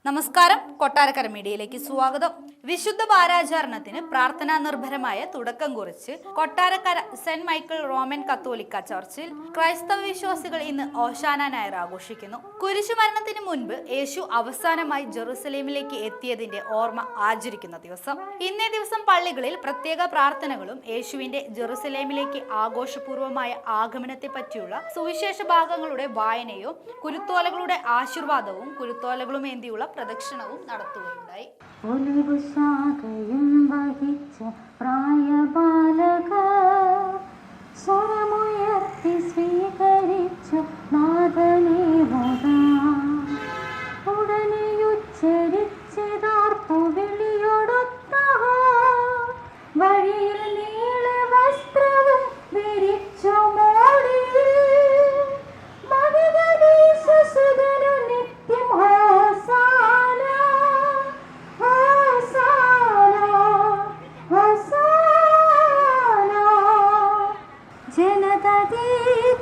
നമസ്കാരം, കൊട്ടാരക്കര മീഡിയയിലേക്ക് സ്വാഗതം. വിശുദ്ധ വാരാചരണത്തിന് പ്രാർത്ഥനാ നിർഭരമായ തുടക്കം കുറിച്ച് കൊട്ടാരക്കര സെന്റ് മൈക്കിൾ റോമൻ കത്തോലിക്ക ചർച്ചിൽ ക്രൈസ്തവ വിശ്വാസികൾ ഇന്ന് ഓശാന ഞായർ ആഘോഷിക്കുന്നു. കുരിശുമരണത്തിന് മുൻപ് യേശു അവസാനമായി ജെറുസലേമിലേക്ക് എത്തിയതിന്റെ ഓർമ്മ ആചരിക്കുന്ന ദിവസം. ഇന്നേ ദിവസം പള്ളികളിൽ പ്രത്യേക പ്രാർത്ഥനകളും യേശുവിന്റെ ജെറുസലേമിലേക്ക് ആഘോഷപൂർവമായ ആഗമനത്തെ പറ്റിയുള്ള സുവിശേഷ ഭാഗങ്ങളുടെ വായനയും കുരുത്തോലകളുടെ ആശീർവാദവും കുരുത്തോലകളും ഏന്തിയുള്ള പ്രദക്ഷിണവും നടത്തുകയുണ്ടായി. ഒലിവുശാഖയും വഹിച്ച പ്രായബാലകർ സ്വരമുയർത്തി സ്വീകരിച്ചു നാഥനെ ഉടനെ ഉച്ചരിച്ചതാർത്തു വിളിയൊടുത്ത വഴിയിൽ നീള വസ്ത്രവും വിരിച്ചു മോളിൽ മകനീശസുതനു നിത്യം ഹോസാന ഹോസാന ഹോസാന. ജനതീ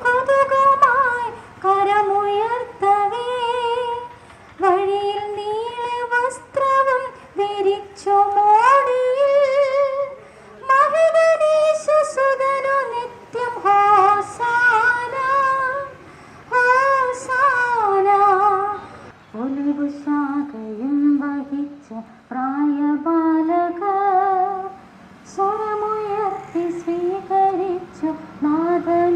കൊതുകമായി കരമുയർത്തവേ വഴിയിൽ നീള വസ്ത്രവും വിരിച്ചു മോടിയിൽ മഹിതനീശസുതനു നിത്യം ഹോസാന ഹോസാന. ഒലിവുശാഖയും വഹിച്ച പ്രായബാലകർ സ്വരമുയർത്തി സ്വീകരിച്ചു നാഥൻ